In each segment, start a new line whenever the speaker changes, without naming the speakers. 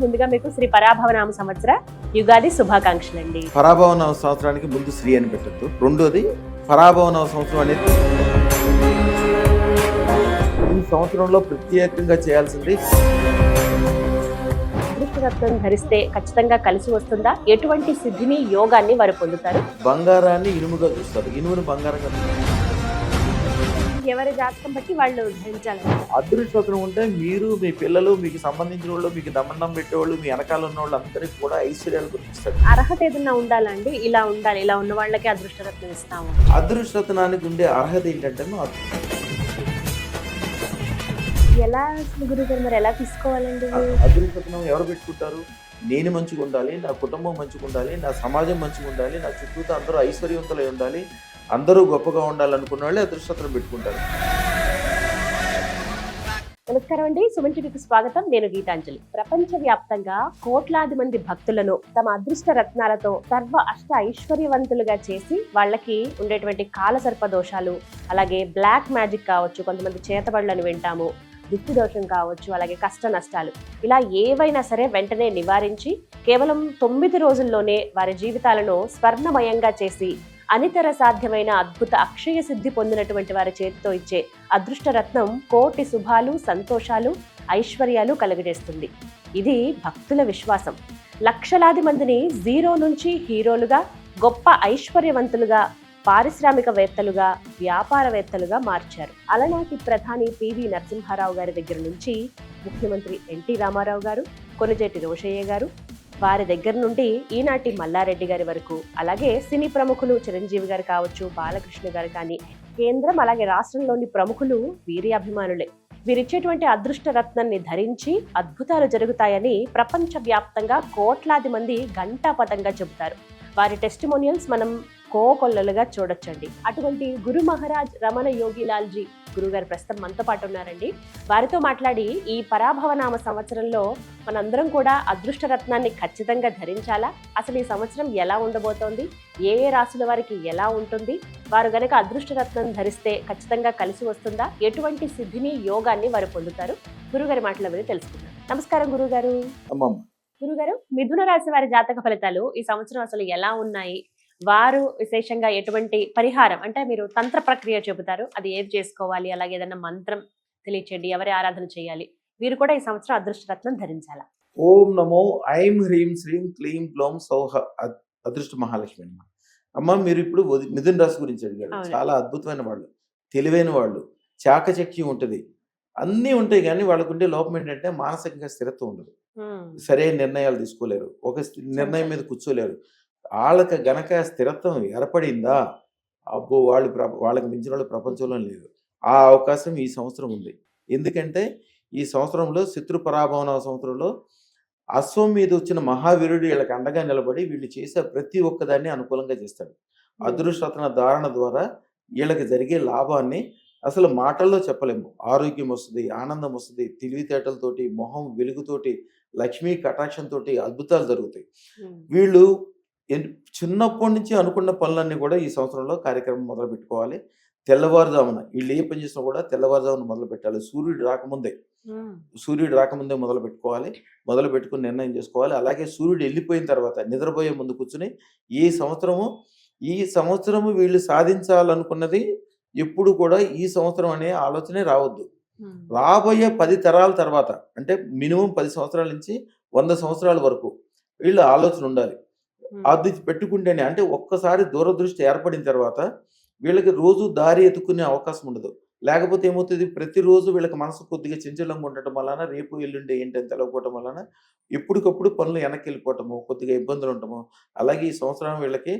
ముందుగా మీకు శ్రీ పరాభవనామ సంవత్సర యుగాది శుభాకాంక్షలు అండి.
పరాభవనామ సంవత్సరానికి ముందు శ్రీ అని పెట్టద్దు. రెండోది పరాభవనామ సంవత్సరం అనేది ఈ సంవత్సరంలో ప్రత్యేకంగా చేయాల్సింది.
అదృష్టరత్నం ధరిస్తే ఖచ్చితంగా కలిసి వస్తుందా? ఎటువంటి సిద్ధిని యోగాన్ని వారు పొందుతారు?
బంగారాన్ని ఇనుముగా చూస్తారు, ఇనుమును బంగారంగా చూస్తారు.
ఎవరి జాతకం బట్టి వాళ్ళు ధరించాలి.
అదృష్టం ఉంటే మీరు, మీ పిల్లలు, మీకు సంబంధించిన వాళ్ళు, మీకు దమండం పెట్టేవాళ్ళు, మీ వెనకాల ఉన్న వాళ్ళు అందరికీ కూడా ఐశ్వర్యాలు గుర్తిస్తారు.
అర్హత ఏదన్నా ఉండాలండి, ఇలా ఉండాలి, ఇలా ఉన్న వాళ్ళకి అదృష్టరత్నం ఇస్తాము.
అదృష్టనానికి ఉండే అర్హత ఏంటంటే
ఎలా గురుగారు, మరి ఎలా తీసుకోవాలండి?
అదృష్టం ఎవరు పెట్టుకుంటారు? నేను మంచిగా ఉండాలి, నా కుటుంబం మంచిగా ఉండాలి, నా సమాజం మంచిగా ఉండాలి, నా చుట్టూతో అందరూ ఐశ్వర్యవంతులై ఉండాలి, అందరూ గొప్పగా ఉండాలనుకున్న వాళ్ళే అదృష్టం పెట్టుకుంటారు.
నమస్కారం అండి, సుమన్ టీవీకి స్వాగతం. నేను గీతాంజలి. ప్రపంచవ్యాప్తంగా కోట్లాది మంది భక్తులను తమ అదృష్ట రత్నాలతో సర్వ అష్ట ఐశ్వర్యవంతులుగా చేసి వాళ్ళకి ఉండేటువంటి కాలసర్ప దోషాలు, అలాగే బ్లాక్ మ్యాజిక్ కావచ్చు, కొంతమంది చేతబడులను వింటాము, దిక్కు దోషం కావచ్చు, అలాగే కష్ట నష్టాలు, ఇలా ఏవైనా సరే వెంటనే నివారించి కేవలం 9 రోజుల్లోనే వారి జీవితాలను స్వర్ణమయంగా చేసి అనితర సాధ్యమైన అద్భుత అక్షయ సిద్ధి పొందినటువంటి వారి చేతితో ఇచ్చే అదృష్ట రత్నం కోటి శుభాలు, సంతోషాలు, ఐశ్వర్యాలు కలుగజేస్తుంది. ఇది భక్తుల విశ్వాసం. లక్షలాది మందిని జీరో నుంచి హీరోలుగా, గొప్ప ఐశ్వర్యవంతులుగా, పారిశ్రామికవేత్తలుగా, వ్యాపారవేత్తలుగా మార్చారు. అలనాటి ప్రధాని పివి నరసింహారావు గారి దగ్గర నుంచి ముఖ్యమంత్రి ఎన్టీ రామారావు గారు, కొణిజేటి రోషయ్య గారు, వారి దగ్గర నుండి ఈనాటి మల్లారెడ్డి గారి వరకు, అలాగే సినీ ప్రముఖులు చిరంజీవి గారు కావచ్చు, బాలకృష్ణ గారు కానీ, కేంద్రం అలాగే రాష్ట్రంలోని ప్రముఖులు వీరి అభిమానులే. వీరిచ్చేటువంటి అదృష్ట రత్నాన్ని ధరించి అద్భుతాలు జరుగుతాయని ప్రపంచవ్యాప్తంగా కోట్లాది మంది ఘంటాపథంగా చెబుతారు. వారి టెస్టిమోనియల్స్ మనం కోకొల్లలుగా చూడొచ్చండి. అటువంటి గురు మహారాజ్ రమణ యోగిలాల్జీ గురుగారు ప్రస్తుతం మనతో పాటు ఉన్నారండి. వారితో మాట్లాడి ఈ పరాభవనామ సంవత్సరంలో మనందరం కూడా అదృష్ట రత్నాన్ని ఖచ్చితంగా ధరించాలా, అసలు ఈ సంవత్సరం ఎలా ఉండబోతోంది, ఏ ఏ రాశుల వారికి ఎలా ఉంటుంది, వారు గనక అదృష్ట రత్నం ధరిస్తే ఖచ్చితంగా కలిసి వస్తుందా, ఎటువంటి సిద్ధిని యోగాన్ని వారు పొందుతారు, గురుగారి మాటల మీద తెలుసుకుందాం. నమస్కారం గురుగారు. గురుగారు, మిథున రాశి వారి జాతక ఫలితాలు ఈ సంవత్సరం అసలు ఎలా ఉన్నాయి? వారు విశేషంగా ఎటువంటి పరిహారం, అంటే మీరు తంత్ర ప్రక్రియ చెబుతారు, అది ఏది చేసుకోవాలి, అలాగే ఏదైనా మంత్రం తెలియచేయండి, ఎవరి ఆరాధన చేయాలి, వీరు కూడా ఈ సంవత్సరం అదృష్ట రత్నం ధరించాలా?
ఓం నమో ఐం హ్రీం శ్రీం క్లీం క్లోం సౌహ అదృష్ట మహాలక్ష్మి అమ్మ. అమ్మ, మీరు ఇప్పుడు మిథున రాశి గురించి అడిగారు. చాలా అద్భుతమైన వాళ్ళు, తెలివైన వాళ్ళు, చాకచక్యం ఉంటుంది, అన్నీ ఉంటాయి, కానీ వాళ్ళకుండే లోపం ఏంటంటే మానసికంగా స్థిరత్వం ఉండదు. సరైన నిర్ణయాలు తీసుకోలేరు, ఒక నిర్ణయం మీద కూర్చోలేరు. వాళ్ళకి గనక స్థిరత్వం ఏర్పడిందా, అబ్బో వాళ్ళకి మించిన వాళ్ళు ప్రపంచంలో లేరు. ఆ అవకాశం ఈ సంవత్సరం ఉంది. ఎందుకంటే ఈ సంవత్సరంలో శత్రు పరాభవన సంవత్సరంలో అశ్వం మీద వచ్చిన మహావీరుడు వీళ్ళకి అండగా నిలబడి వీళ్ళు చేసే ప్రతి ఒక్కదాన్ని అనుకూలంగా చేస్తాడు. అదృష్టరత్న ధారణ ద్వారా వీళ్ళకి జరిగే లాభాన్ని అసలు మాటల్లో చెప్పలేము. ఆరోగ్యం వస్తుంది, ఆనందం వస్తుంది, తెలివితేటలతోటి, మొహం వెలుగుతోటి, లక్ష్మీ కటాక్షంతో అద్భుతాలు జరుగుతాయి. వీళ్ళు చిన్నప్పటి నుంచి అనుకున్న పనులన్నీ కూడా ఈ సంవత్సరంలో కార్యక్రమం మొదలు పెట్టుకోవాలి. తెల్లవారుజామున వీళ్ళు ఏ పని చేసినా కూడా తెల్లవారుజామున మొదలు పెట్టాలి. సూర్యుడు రాకముందే మొదలు పెట్టుకోవాలి. మొదలు పెట్టుకుని నిర్ణయం చేసుకోవాలి. అలాగే సూర్యుడు వెళ్ళిపోయిన తర్వాత నిద్రపోయే ముందు కూర్చుని ఈ సంవత్సరము వీళ్ళు సాధించాలనుకున్నది ఎప్పుడు కూడా ఈ సంవత్సరం అనే ఆలోచనే రావద్దు. రాబోయే 10 తరాల తర్వాత, అంటే మినిమం 10 సంవత్సరాల నుంచి 100 సంవత్సరాల వరకు వీళ్ళ ఆలోచన ఉండాలి. అది పెట్టుకుంటేనే, అంటే ఒక్కసారి దూరదృష్టి ఏర్పడిన తర్వాత వీళ్ళకి రోజు దారి ఎత్తుకునే అవకాశం ఉండదు. లేకపోతే ఏమవుతుంది, ప్రతిరోజు వీళ్ళకి మనసు కొద్దిగా చంచలంగా ఉండటం వలన, రేపు ఎల్లుండి ఏంటని తెలవకపోవటం వలన ఎప్పటికప్పుడు పనులు వెనక్కి వెళ్ళిపోవటము, కొద్దిగా ఇబ్బందులు ఉండటము. అలాగే ఈ సంవత్సరం వీళ్ళకి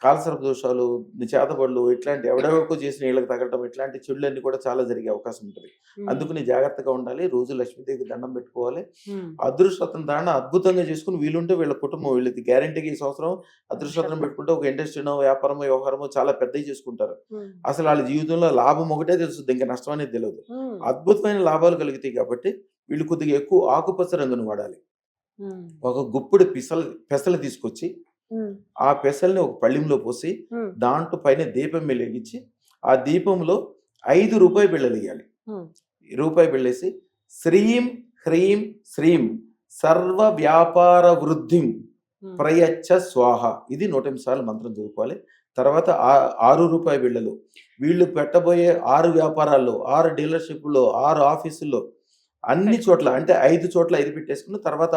కాలసర్ప దోషాలు, చేతబడులు, ఇట్లాంటి ఎవడెవరికో చేసిన వీళ్ళకి తగలటం, ఇట్లాంటి చెడులన్నీ కూడా చాలా జరిగే అవకాశం ఉంటుంది. అందుకని జాగ్రత్తగా ఉండాలి. రోజు లక్ష్మీదేవికి దండం పెట్టుకోవాలి. అదృష్టరత్న ధారణ అద్భుతంగా చేసుకుని వీలుంటే వీళ్ళ కుటుంబం, వీళ్ళకి గ్యారంటీగా ఈ సంవత్సరం అదృష్టరత్నం పెట్టుకుంటే ఒక ఇండస్ట్రీనో, వ్యాపారమో, వ్యవహారమో చాలా పెద్దవి చేసుకుంటారు. అసలు వాళ్ళ జీవితంలో లాభం ఒకటే తెలుస్తుంది, ఇంకా నష్టం అనేది తెలియదు. అద్భుతమైన లాభాలు కలుగుతాయి. కాబట్టి వీళ్ళు కొద్దిగా ఎక్కువ ఆకుపచ్చ రంగును వాడాలి. ఒక గుప్పుడు పెసలు తీసుకొచ్చి ఆ పెసల్ని ఒక పళ్ళెంలో పోసి దాంట్లో పైన దీపం వెలిగించి ఆ దీపంలో 5 రూపాయి బిళ్ళలు వేయాలి. రూపాయి బిళ్ళేసి శ్రీం హ్రీం శ్రీం సర్వ వ్యాపార వృద్ధిం ప్రయచ్చ స్వాహ. ఇది 108 సార్లు మంత్రం చదువుకోవాలి. తర్వాత 6 రూపాయి బిళ్ళలు. వీళ్ళు పెట్టబోయే 6 వ్యాపారాల్లో, 6 డీలర్షిప్లో, 6 ఆఫీసుల్లో, అన్ని చోట్ల అంటే 5 చోట్ల 5 పెట్టేసుకుని తర్వాత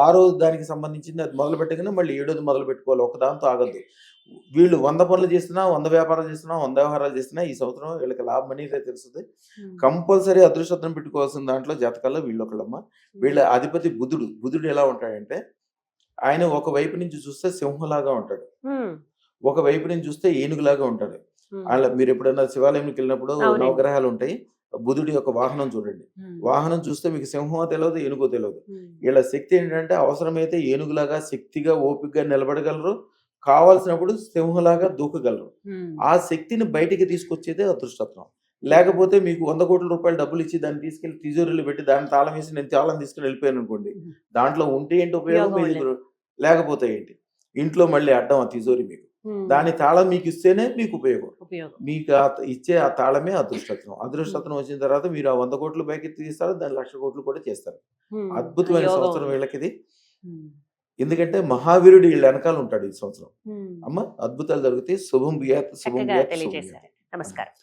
6 దానికి సంబంధించింది అది మొదలు పెట్టగానే మళ్ళీ 7ది మొదలు పెట్టుకోవాలి. ఒక దాంతో ఆగద్దు. వీళ్ళు 100 పనులు చేస్తున్నా, 100 వ్యాపారాలు చేస్తున్నా, 100 వ్యవహారాలు చేస్తున్నా ఈ సంవత్సరం వీళ్ళకి లాభం అనేది తెలుస్తుంది. కంపల్సరీ అదృష్టం పెట్టుకోవాల్సిన దాంట్లో జాతకాల్లో వీళ్ళు ఒకళ్ళమ్మ. వీళ్ళ అధిపతి బుధుడు. బుధుడు ఎలా ఉంటాడంటే ఆయన ఒక వైపు నుంచి చూస్తే సింహంలాగా ఉంటాడు, ఒక వైపు నుంచి చూస్తే ఏనుగులాగా ఉంటాడు. అలా మీరు ఎప్పుడైనా శివాలయంకి వెళ్ళినప్పుడు నవగ్రహాలు ఉంటాయి, బుధుడి యొక్క వాహనం చూడండి. వాహనం చూస్తే మీకు సింహమో తెలియదు, ఏనుగో తెలియదు. వీళ్ళ శక్తి ఏంటంటే అవసరమైతే ఏనుగులాగా శక్తిగా ఓపికగా నిలబడగలరు, కావాల్సినప్పుడు సింహంలాగా దూకగలరు. ఆ శక్తిని బయటికి తీసుకొచ్చేదే అదృష్టత్వం. లేకపోతే మీకు 100 కోట్ల రూపాయలు డబ్బులు ఇచ్చి దాన్ని తీసుకెళ్లి తిజోరీలో పెట్టి దాన్ని తాళం వేసి నేను తాళం తీసుకుని వెళ్ళిపోయాను అనుకోండి, దాంట్లో ఉంటే ఏంటి ఉపయోగం, మీ దగ్గర లేకపోతే ఏంటి, ఇంట్లో మళ్ళీ అడ్డం ఆ తిజోరీ మీకు. దాని తాళం మీకు ఇస్తేనే మీకు ఉపయోగం. మీకు ఇచ్చే ఆ తాళమే అదృష్టత్వం. అదృష్టత్వం వచ్చిన తర్వాత మీరు ఆ 100 కోట్లు పైకి తీస్తారు, దాన్ని 1,00,000 కోట్లు కూడా చేస్తారు. అద్భుతమైన సంవత్సరం వీళ్ళకి ఇది. ఎందుకంటే మహావీరుడు వీళ్ళ వెనకాల ఉంటాడు ఈ సంవత్సరం. అమ్మ అద్భుతాలు జరుగుతాయి. శుభం బియాత్, శుభం బియాత్, శుభం బియాత్.
నమస్కారం.